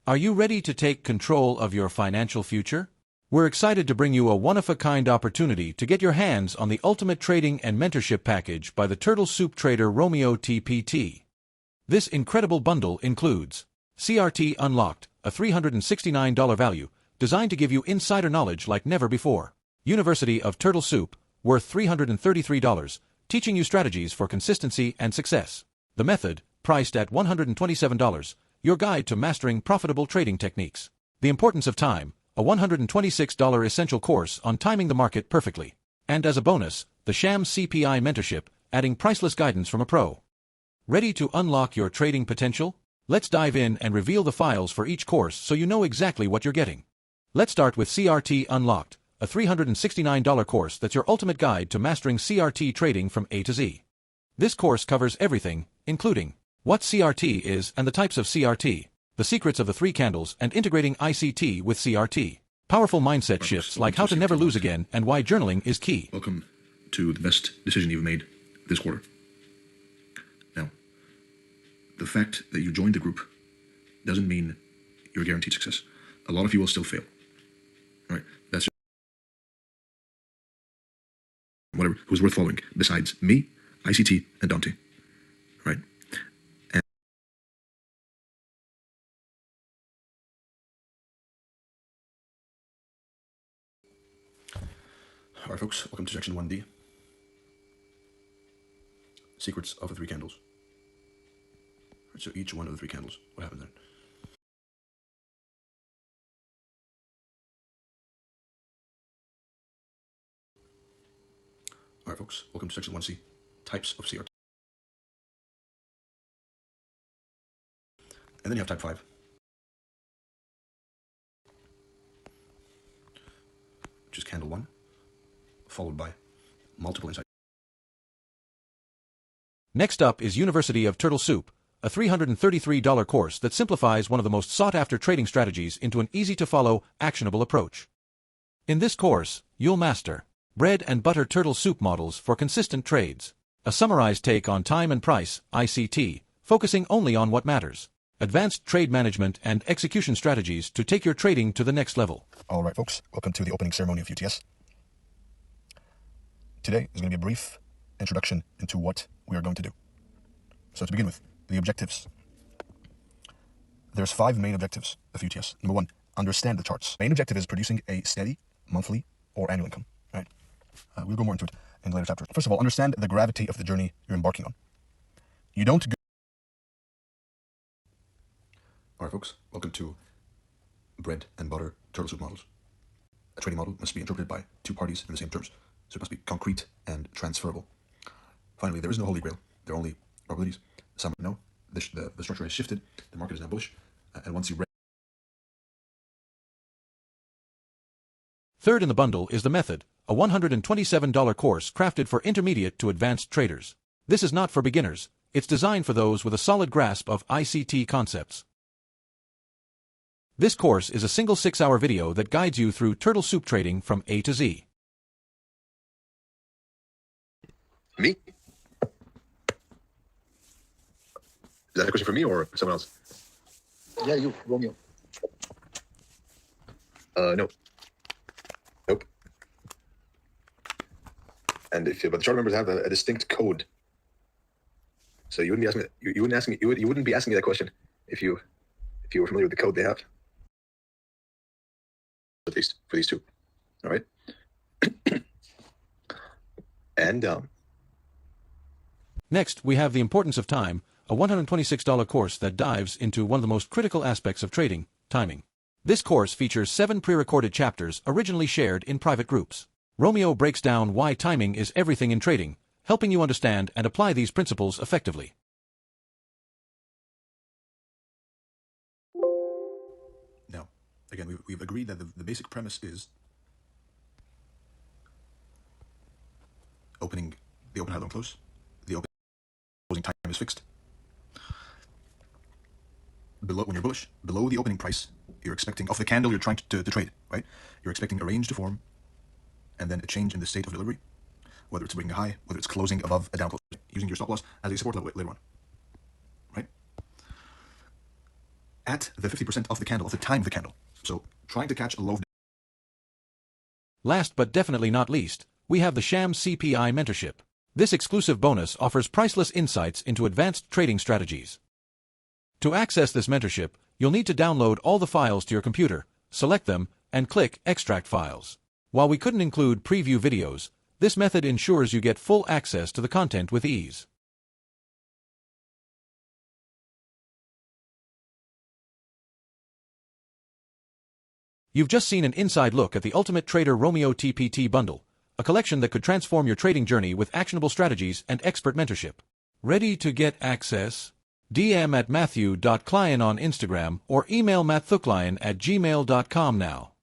Are you ready to take control of your financial future? We're excited to bring you a one-of-a-kind opportunity to get your hands on the ultimate trading and mentorship package by the turtle soup trader RomeoTPT. This incredible bundle includes CRT Unlocked, a $369 value, designed to give you insider knowledge like never before. University of Turtle Soup, worth $333, teaching you strategies for consistency and success. The Method, priced at $127, your guide to mastering profitable trading techniques. The Importance of Time, a $126 essential course on timing the market perfectly. And as a bonus, the Sham CPI Mentorship, adding priceless guidance from a pro. Ready to unlock your trading potential? Let's dive in and reveal the files for each course so you know exactly what you're getting. Let's start with CRT Unlocked, a $369 course that's your ultimate guide to mastering CRT trading from A to Z. This course covers everything, including what CRT is and the types of CRT, the secrets of the three candles and integrating ICT with CRT, powerful mindset shifts like how to never lose again and why journaling is key. Welcome to the best decision you've made this quarter. Now, the fact that you joined the group doesn't mean you're guaranteed success. A lot of you will still fail. All right, that's whatever who's worth following besides me, ICT, and Dante. Right? All right, folks, welcome to section 1D. Secrets of the three candles. All right, so each one of the three candles, what happens then? All right, folks, welcome to section 1C, types of CRT. And then you have type 5, which is candle 1, followed by multiple insights. Next up is University of Turtle Soup, a $333 course that simplifies one of the most sought-after trading strategies into an easy-to-follow, actionable approach. In this course, you'll master bread and butter turtle soup models for consistent trades, a summarized take on time and price, ICT, focusing only on what matters, advanced trade management and execution strategies to take your trading to the next level. All right, folks, welcome to the opening ceremony of UTS. Today is going to be a brief introduction into what we are going to do. So to begin with, the objectives. There's 5 main objectives of UTS. Number 1, understand the charts. Main objective is producing a steady, monthly, or annual income. Right? We'll go more into it in the later chapters. First of all, understand the gravity of the journey you're embarking on. You don't go... All right, folks, welcome to bread and butter turtle soup models. A trading model must be interpreted by 2 parties in the same terms, so it must be concrete and transferable. Finally, there is no holy grail. There are only probabilities. Some know the structure has shifted, the market is now bullish, and once you... Third in the bundle is The Method, a $127 course crafted for intermediate to advanced traders. This is not for beginners, it's designed for those with a solid grasp of ICT concepts. This course is a single 6-hour video that guides you through turtle soup trading from A to Z. Me? Is that a question for me or someone else? Yeah, you, Romeo. No. Nope. And but the chart members have a distinct code. So you wouldn't be asking me, you wouldn't be asking me that question if you were familiar with the code they have. At least for these 2. All right. And Next, we have The Importance of Time, a $126 course that dives into one of the most critical aspects of trading, timing. This course features 7 pre-recorded chapters originally shared in private groups. Romeo breaks down why timing is everything in trading, helping you understand and apply these principles effectively. now, again, we've agreed that the basic premise is the open high, low, close. The closing time is fixed. When you're bullish, below the opening price, you're expecting, of the candle you're trying to trade, right? You're expecting a range to form, and then a change in the state of delivery, whether it's breaking a high, whether it's closing above a down close, using your stop loss as a support level later on, right? at the 50% of the candle, of the time of the candle. So trying to catch a low of... Last but definitely not least, we have the Sham CPI Mentorship. This exclusive bonus offers priceless insights into advanced trading strategies. To access this mentorship, you'll need to download all the files to your computer, select them, and click Extract Files. While we couldn't include preview videos, this method ensures you get full access to the content with ease. You've just seen an inside look at the Ultimate Trader RomeoTPT Bundle, a collection that could transform your trading journey with actionable strategies and expert mentorship. Ready to get access? DM at matthew.client on Instagram or email matthuklion@gmail.com now.